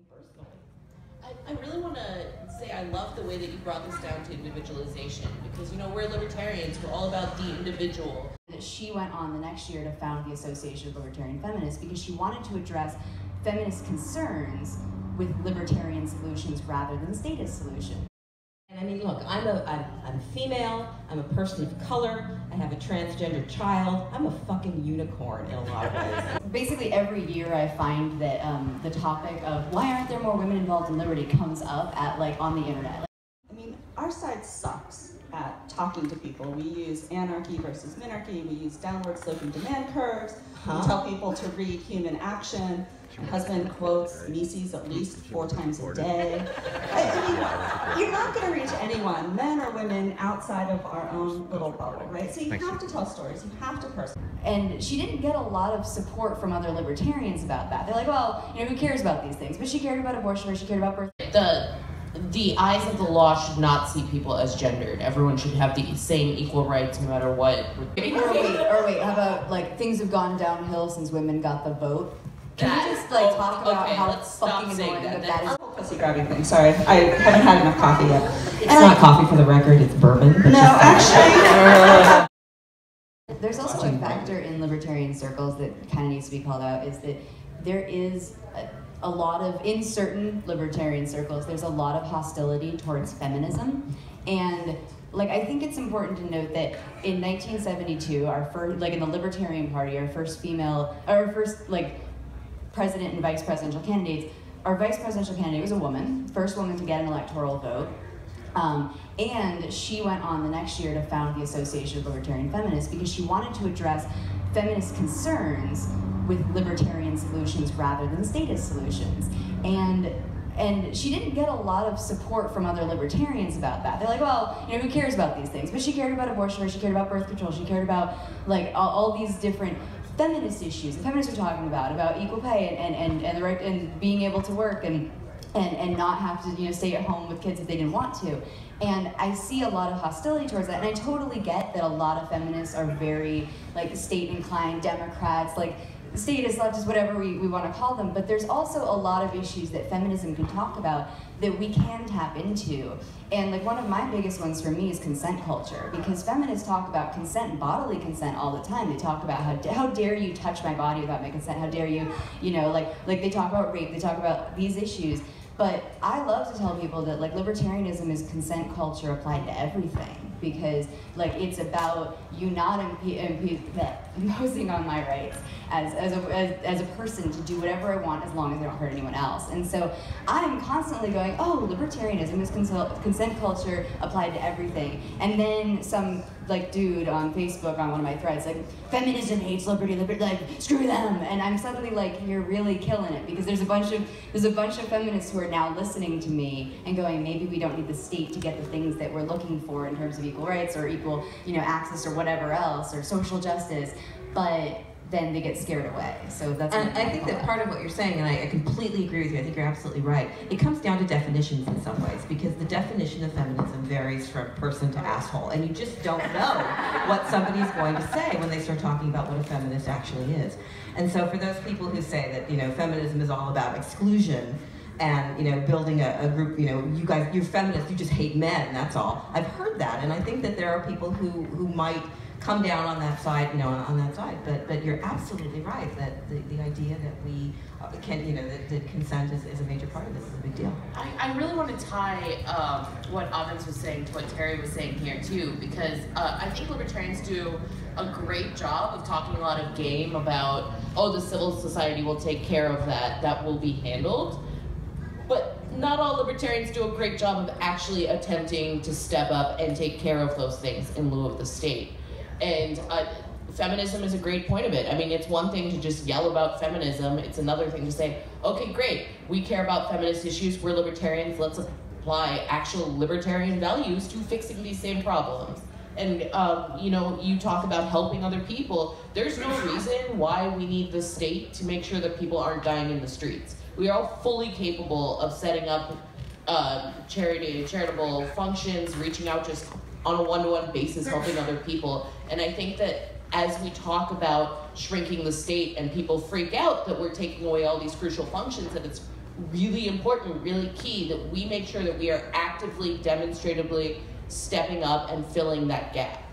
personally. I really want to say I love the way that you brought this down to individualization, because, you know, we're libertarians, we're all about the individual. She went on the next year to found the Association of Libertarian Feminists because she wanted to address feminist concerns with libertarian solutions rather than statist solutions. And I mean, look, I'm a female, I'm a person of color, I have a transgender child, I'm a fucking unicorn in a lot of ways. Basically every year I find that the topic of why aren't there more women involved in liberty comes up at, like, on the internet. I mean, our side sucks at talking to people. We use anarchy versus minarchy, we use downward sloping demand curves, we tell people to read Human Action. My husband quotes Mises at least 4 times a day. I mean, you're not going to reach anyone, men or women, outside of our own little bubble, right? So you have to tell stories, you have to personalize. And she didn't get a lot of support from other libertarians about that. They're like, well, you know, who cares about these things? But she cared about abortion, or she cared about birth. The eyes of the law should not see people as gendered. Everyone should have the same equal rights no matter what. Or wait, how about, like, things have gone downhill since women got the vote? Can we just, like, talk about how fucking annoying that is? Pussy grabbing thing. Sorry, I haven't had enough coffee yet. It's not coffee, for the record, it's bourbon. No, actually. There's also a factor in libertarian circles that kind of needs to be called out, is that there is a lot of, in certain libertarian circles, there's a lot of hostility towards feminism. And, like, I think it's important to note that in 1972, our first, like, in the Libertarian Party, our first, like, president and vice presidential candidates, our vice presidential candidate was a woman, first woman to get an electoral vote. And she went on the next year to found the Association of Libertarian Feminists because she wanted to address feminist concerns with libertarian solutions rather than statist solutions. And she didn't get a lot of support from other libertarians about that. They're like, well, you know, who cares about these things? But she cared about abortion, or she cared about birth control, she cared about, like, all these different feminist issues that feminists are talking about equal pay and the right, and being able to work and not have to, you know, stay at home with kids if they didn't want to. And I see a lot of hostility towards that, and I totally get that a lot of feminists are very, like, state-inclined Democrats, like, statists, leftists, whatever we want to call them, but there's also a lot of issues that feminism can talk about that we can tap into. And, like, one of my biggest ones for me is consent culture, because feminists talk about consent and bodily consent all the time. They talk about how dare you touch my body without my consent, how dare you, you know, like they talk about rape, they talk about these issues. But I love to tell people that, like, libertarianism is consent culture applied to everything, because, like, it's about you not imposing on my rights as a person to do whatever I want as long as I don't hurt anyone else. And so I'm constantly going, oh, libertarianism is consent culture applied to everything. And then some, like, dude on Facebook on one of my threads, like, feminism hates liberty, like, screw them. And I'm suddenly like, you're really killing it, because there's a bunch of feminists who are now listening to me and going, maybe we don't need the state to get the things that we're looking for in terms of equal rights or equal, you know, access or whatever else, or social justice, but then they get scared away. So that's. And I think that part of what you're saying, and I completely agree with you, I think you're absolutely right, it comes down to definitions in some ways, because the definition of feminism varies from person to asshole, and you just don't know what somebody's going to say when they start talking about what a feminist actually is. And so for those people who say that, you know, feminism is all about exclusion, and, you know, building a group, you know, you guys, you're feminists, you just hate men, that's all. I've heard that, and I think that there are people who might come down on that side, you know, on that side. But you're absolutely right that the idea that we can, you know, that consent is a major part of this is a big deal. I really want to tie what Avens was saying to what Terry was saying here too, because I think libertarians do a great job of talking a lot of game about, oh, the civil society will take care of that, that will be handled. But not all libertarians do a great job of actually attempting to step up and take care of those things in lieu of the state. And feminism is a great point of it. I mean, it's one thing to just yell about feminism. It's another thing to say, okay, great, we care about feminist issues, we're libertarians, let's apply actual libertarian values to fixing these same problems. And, you know, you talk about helping other people. There's no reason why we need the state to make sure that people aren't dying in the streets. We are all fully capable of setting up charitable functions, reaching out just on a one-to-one basis, helping other people. And I think that as we talk about shrinking the state and people freak out that we're taking away all these crucial functions, that it's really important, really key that we make sure that we are actively, demonstratively stepping up and filling that gap.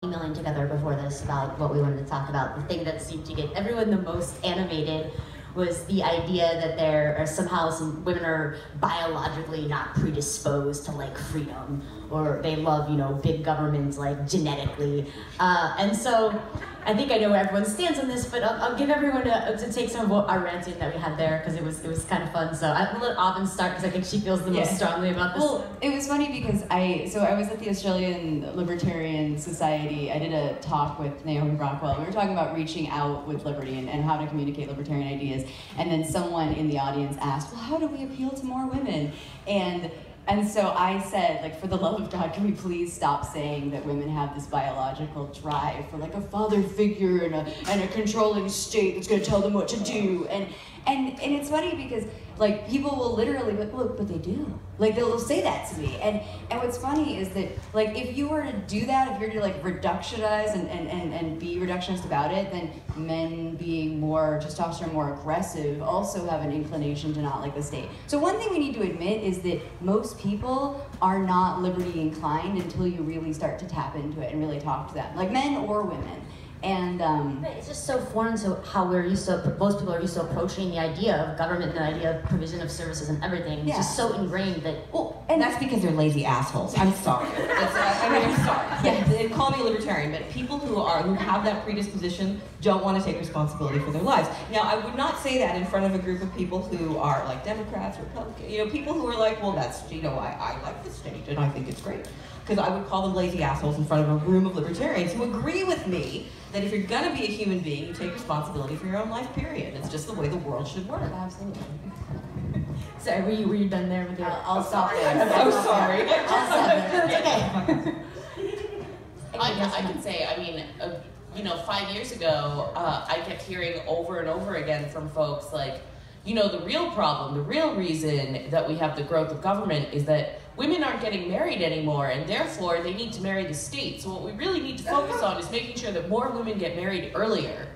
Emailing together before this about what we wanted to talk about. The thing that seemed to get everyone the most animated was the idea that there are somehow some women are biologically not predisposed to like freedom, or they love, you know, big governments like genetically. And so I think I know where everyone stands on this, but I'll give everyone to take some of our ranting that we had there, because it was kind of fun. So I'm gonna let Avens start, because I think she feels the most strongly about this. Well, it was funny because I was at the Australian Libertarian Society. I did a talk with Naomi Brockwell. We were talking about reaching out with liberty and how to communicate libertarian ideas. And then someone in the audience asked, well, how do we appeal to more women? And so I said, like, for the love of God, can we please stop saying that women have this biological drive for like a father figure and a controlling state that's gonna tell them what to do. And it's funny because like people will literally be like, look, but they do. Like they'll say that to me. And what's funny is that like if you were to do that, if you're to like reductionize and be reductionist about it, then men being more testosterone, more aggressive, also have an inclination to not like the state. So one thing we need to admit is that most people are not liberty inclined until you really start to tap into it and really talk to them, like men or women. And it's just so foreign to how we're used to, most people are used to approaching the idea of government and the idea of provision of services and everything. It's just so ingrained that, and that's because they're lazy assholes. I'm sorry. I'm sorry. Yeah, they call me a libertarian, but people who have that predisposition don't want to take responsibility for their lives. Now, I would not say that in front of a group of people who are like Democrats, Republicans, you know, people who are like, well, that's, you know, I like the state and I think it's great. Because I would call them lazy assholes in front of a room of libertarians who agree with me that if you're gonna be a human being, you take responsibility for your own life, period. It's just the way the world should work. Absolutely. Sorry, were you done there with your... I'll stop there. I'm so sorry. I'll stop there. It's okay. I can say, I mean, you know, 5 years ago, I kept hearing over and over again from folks like, you know, the real problem, the real reason that we have the growth of government is that women aren't getting married anymore, and therefore they need to marry the state. So what we really need to focus on is making sure that more women get married earlier.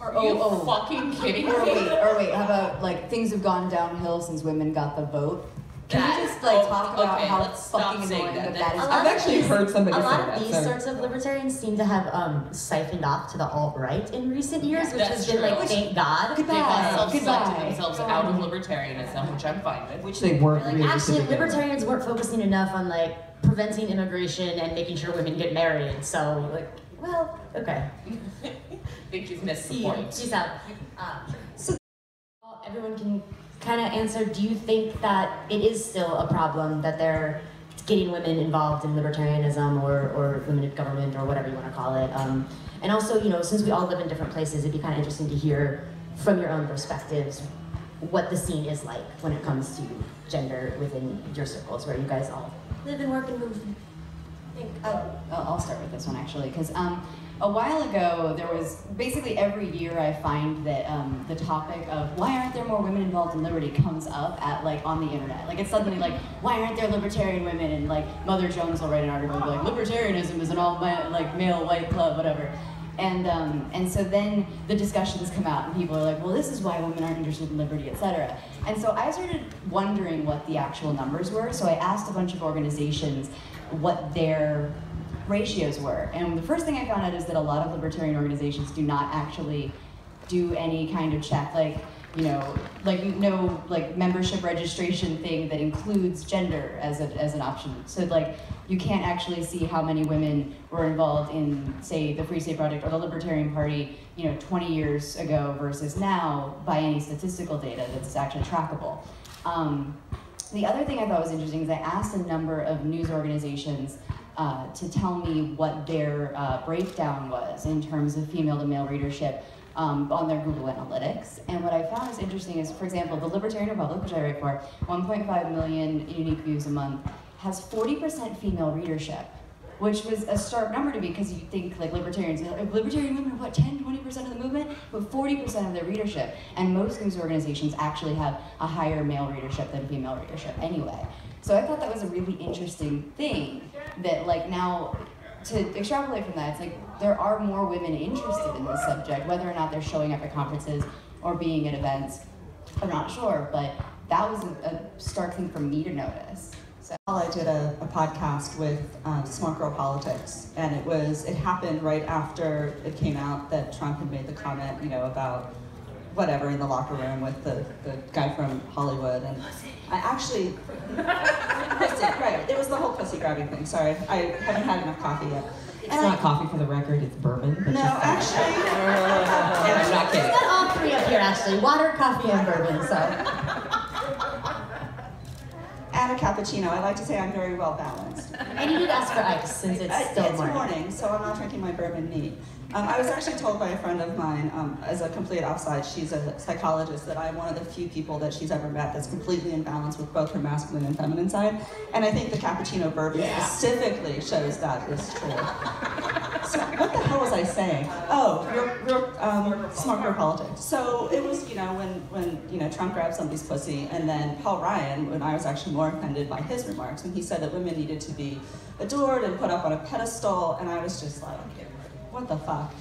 Are you fucking kidding me? Or wait, how about like things have gone downhill since women got the vote? Can we just like talk about how fucking annoying that is? I've actually heard somebody say that. A lot of these sorts of libertarians seem to have siphoned off to the alt-right in recent years, which has been like, thank God. They've self-selected themselves out of libertarianism, which I'm fine with. Which they weren't really. Actually, libertarians weren't focusing enough on like preventing immigration and making sure women get married. So like, well, okay. I think you've missed the point. She's out. So everyone can kind of answer, do you think that it is still a problem that they're getting women involved in libertarianism or women in government or whatever you want to call it? And also, you know, since we all live in different places, it'd be kind of interesting to hear from your own perspectives what the scene is like when it comes to gender within your circles where you guys all live and work and move. I'll start with this one actually, because a while ago, there was basically every year I find that the topic of why aren't there more women involved in liberty comes up at like on the internet. Like it's suddenly like, why aren't there libertarian women? And like Mother Jones will write an article and be like, libertarianism is an all male white club, whatever. And so then the discussions come out and people are like, well, this is why women aren't interested in liberty, etc. And so I started wondering what the actual numbers were. So I asked a bunch of organizations what their ratios were. And the first thing I found out is that a lot of libertarian organizations do not actually do any kind of check, like, you know, like no like membership registration thing that includes gender as an option. So like you can't actually see how many women were involved in, say, the Free State Project or the Libertarian Party, you know, 20 years ago versus now by any statistical data that's actually trackable. The other thing I thought was interesting is I asked a number of news organizations to tell me what their breakdown was in terms of female to male readership on their Google Analytics. And what I found is interesting is, for example, the Libertarian Republic, which I write for, 1.5 million unique views a month, has 40% female readership. which was a stark number to me because you think like libertarian women are what, 10-20% of the movement, but 40% of their readership, and most news organizations actually have a higher male readership than female readership anyway. So I thought that was a really interesting thing, that like now, to extrapolate from that, it's like there are more women interested in this subject, whether or not they're showing up at conferences or being at events, I'm not sure, but that was a stark thing for me to notice. So I did a podcast with Smart Girl Politics, and it happened right after it came out that Trump had made the comment, you know, about whatever in the locker room with the guy from Hollywood, and I actually, right, it was the whole pussy grabbing thing, sorry, I haven't had enough coffee yet. It's not coffee for the record, it's bourbon. No, actually. I'm not kidding. We've got all three up here, actually. Water, coffee, and bourbon, so. And a cappuccino. I like to say I'm very well balanced. And you did ask for ice, since it's still morning. It's morning, so I'm not drinking my bourbon neat. I was actually told by a friend of mine, as a complete offside, she's a psychologist, that I'm one of the few people that she's ever met that's completely in balance with both her masculine and feminine side. And I think the cappuccino bourbon specifically shows that is true. So what the hell was I saying? Oh, you're Smart Girl Politics. So it was, you know, when Trump grabbed somebody's pussy, and then Paul Ryan, when I was actually more offended by his remarks, when he said that women needed to be adored and put up on a pedestal, and I was just like, what the fuck?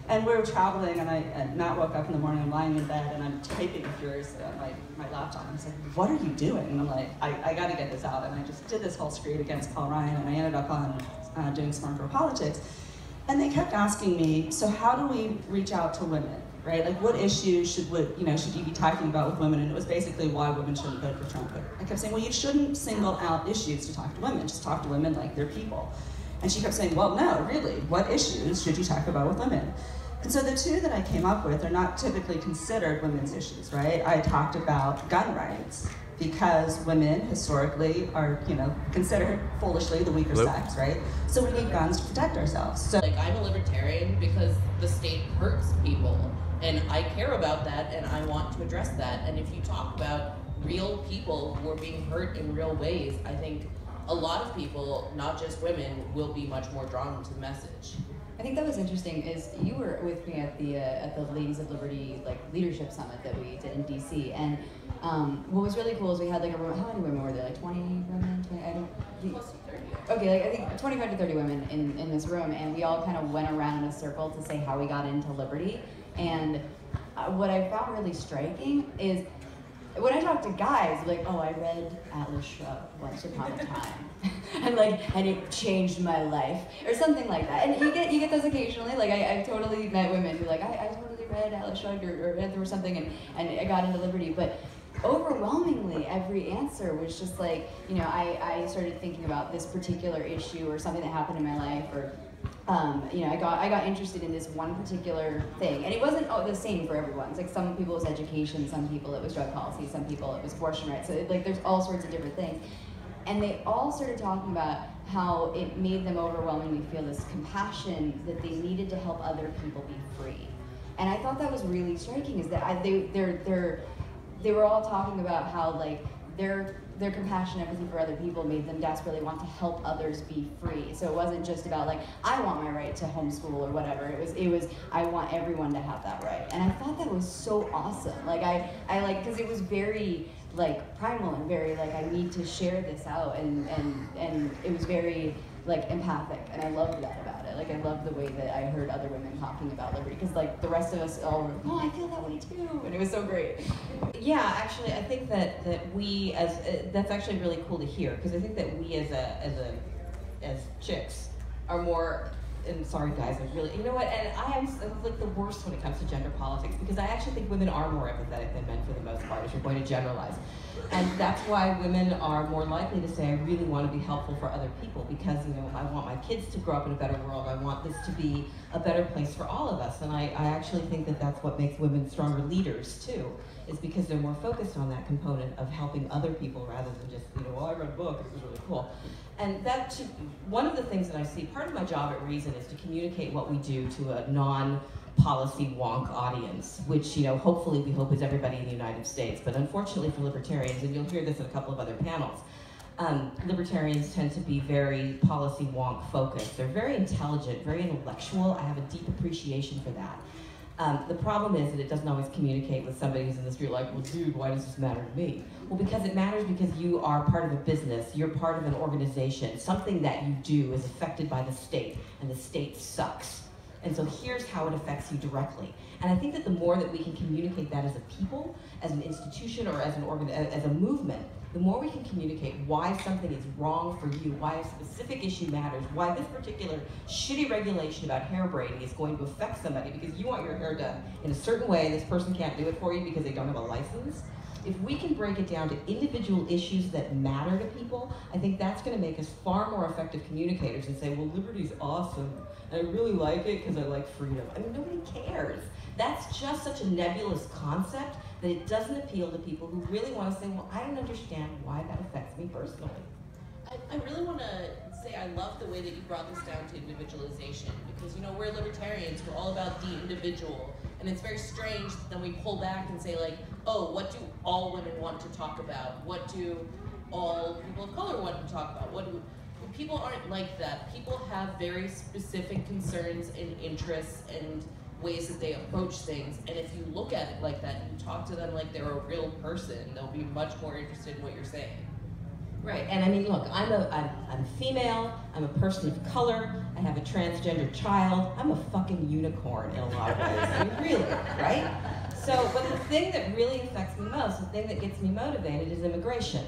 And we were traveling, and Matt woke up in the morning, I'm lying in bed, and I'm typing furiously on my laptop. And he's like, what are you doing? And I'm like, I gotta get this out. And I just did this whole screed against Paul Ryan, and I ended up on doing Smart Girl Politics. And they kept asking me, so how do we reach out to women, right? Like, what issues should you be talking about with women? And it was basically why women shouldn't vote for Trump. But I kept saying, well, you shouldn't single out issues to talk to women. Just talk to women like they're people. And she kept saying, well, no, really, what issues should you talk about with women? And so the two that I came up with are not typically considered women's issues, right? I talked about gun rights, because women historically are, considered foolishly the weaker sex, right? So we need guns to protect ourselves. So like, I'm a libertarian because the state hurts people, and I care about that, and I want to address that. And if you talk about real people who are being hurt in real ways, I think a lot of people, not just women, will be much more drawn to the message. I think that was interesting is you were with me at the Ladies of Liberty leadership summit that we did in DC, and what was really cool is we had a room. How many women were there? Like 20 women? 20, I don't. Close to 30. Okay, I think 25 to 30 women in this room, and we all kind of went around in a circle to say how we got into liberty. And what I found really striking is, when I talk to guys, like, oh, I read Atlas Shrugged once upon a time, and it changed my life, or something like that. And you get those occasionally. Like, I've totally met women who I totally read Atlas Shrugged or read through something, and I got into liberty. But overwhelmingly, every answer was just like, I started thinking about this particular issue or something that happened in my life, or I got interested in this one particular thing, and it wasn't the same for everyone. It's like some people it was education, some people it was drug policy, some people it was abortion rights. So there's all sorts of different things, and they all started talking about how it made them overwhelmingly feel this compassion that they needed to help other people be free. And I thought that was really striking. Is that they were all talking about how their compassion and empathy for other people made them desperately want to help others be free. So it wasn't just about I want my right to homeschool or whatever. It was I want everyone to have that right. And I thought that was so awesome. Because it was very primal and very I need to share this out, and it was very empathic, and I loved that about it. I loved the way that I heard other women talking about liberty, because the rest of us all were, oh, I feel that way too, and it was so great. Yeah, actually, I think that we that's actually really cool to hear, because I think that we as chicks are more. And sorry guys, I really, you know what, and I am the worst when it comes to gender politics, because I actually think women are more empathetic than men for the most part, if you're going to generalize. And that's why women are more likely to say, I really want to be helpful for other people, because I want my kids to grow up in a better world, I want this to be a better place for all of us. And I actually think that that's what makes women stronger leaders too, is because they're more focused on that component of helping other people rather than just, well, I read a book, it was really cool. And one of the things that I see, part of my job at Reason is to communicate what we do to a non-policy wonk audience, which, hopefully we hope is everybody in the United States. But unfortunately for libertarians, and you'll hear this in a couple of other panels, Libertarians tend to be very policy wonk focused. They're very intelligent, very intellectual. I have a deep appreciation for that. The problem is that it doesn't always communicate with somebody who's in the street like, well, dude, why does this matter to me? Well, because it matters because you are part of a business, you're part of an organization. Something that you do is affected by the state, and the state sucks. And so here's how it affects you directly. And I think that the more that we can communicate that as a people, as an institution, or as a movement, the more we can communicate why something is wrong for you, why a specific issue matters, why this particular shitty regulation about hair braiding is going to affect somebody because you want your hair done in a certain way, this person can't do it for you because they don't have a license. If we can break it down to individual issues that matter to people, I think that's going to make us far more effective communicators and say, well, liberty's awesome, and I really like it because I like freedom. I mean, nobody cares. That's just such a nebulous concept that it doesn't appeal to people who really want to say, well, I don't understand why that affects me personally. I really want to say I love the way that you brought this down to individualization, because, you know, we're libertarians, we're all about the individual, and it's very strange that then we pull back and say, like, oh, what do all women want to talk about? What do all people of color want to talk about? People aren't like that. People have very specific concerns and interests and ways that they approach things, and if you look at it like that and you talk to them like they're a real person, they'll be much more interested in what you're saying. Right, and I mean, look, I'm female, I'm a person of color, I have a transgender child, I'm a fucking unicorn in a lot of ways. I mean, really, right? So, but the thing that really affects me most, the thing that gets me motivated is immigration.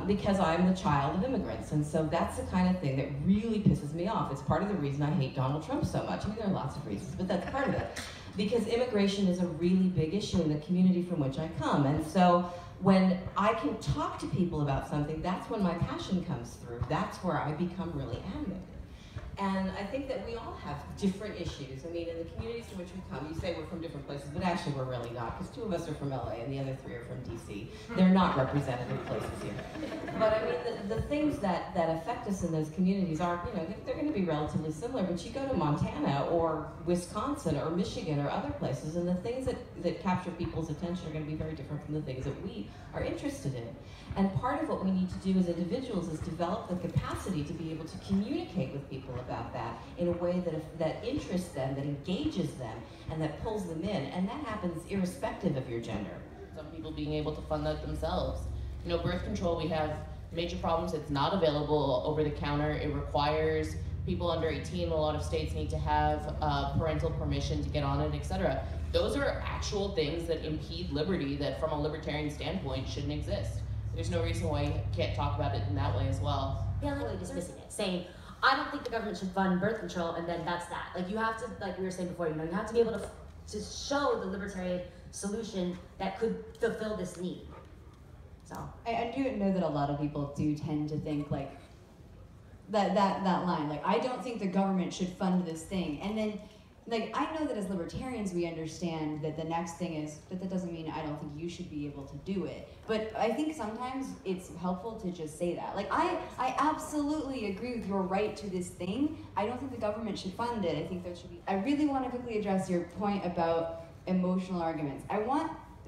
Because I'm the child of immigrants, and so that's the kind of thing that really pisses me off. It's part of the reason I hate Donald Trump so much. I mean, there are lots of reasons, but that's part of it. Because immigration is a really big issue in the community from which I come, and so when I can talk to people about something, that's when my passion comes through. That's where I become really animated. And I think that we all have different issues. I mean, in the communities to which we come, you say we're from different places, but actually we're really not, because 2 of us are from LA and the other 3 are from DC. They're not representative places here. But I mean, the things that affect us in those communities are, you know, they're going to be relatively similar, but you go to Montana or Wisconsin or Michigan or other places, and the things that capture people's attention are going to be very different from the things that we are interested in. And part of what we need to do as individuals is develop the capacity to be able to communicate with people about that in a way that interests them, that engages them, and that pulls them in. And that happens irrespective of your gender. Some people being able to fund that themselves. You know, birth control, we have major problems. It's not available over the counter. It requires people under 18. A lot of states need to have parental permission to get on it, etc. Those are actual things that impede liberty that from a libertarian standpoint shouldn't exist. There's no reason why you can't talk about it in that way as well. Yeah, like dismissing it, saying, I don't think the government should fund birth control, and then that's that. Like, you have to, like we were saying before, you know, you have to be able to show the libertarian solution that could fulfill this need. So I do know that a lot of people do tend to think like that line, like, I don't think the government should fund this thing, and then like, I know that as libertarians we understand that the next thing is that doesn't mean I don't think you should be able to do it. But I think sometimes it's helpful to just say that. Like, I absolutely agree with your right to this thing. I don't think the government should fund it. I think there should be. I really want to quickly address your point about emotional arguments.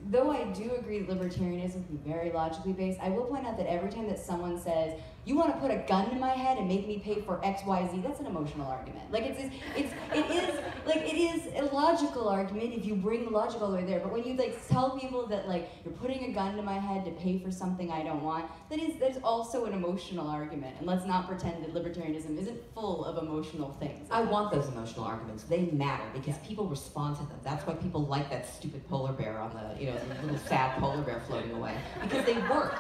Though I do agree that libertarianism can be very logically based, I will point out that every time that someone says, you want to put a gun to my head and make me pay for X, Y, Z, that's an emotional argument. Like, it is a logical argument if you bring the logic all the way there, but when you like tell people that like, you're putting a gun to my head to pay for something I don't want, that's also an emotional argument, and let's not pretend that libertarianism isn't full of emotional things. I want those emotional arguments. They matter because people respond to them. That's why people like that stupid polar bear on the, you know, the little sad polar bear floating away, because they work.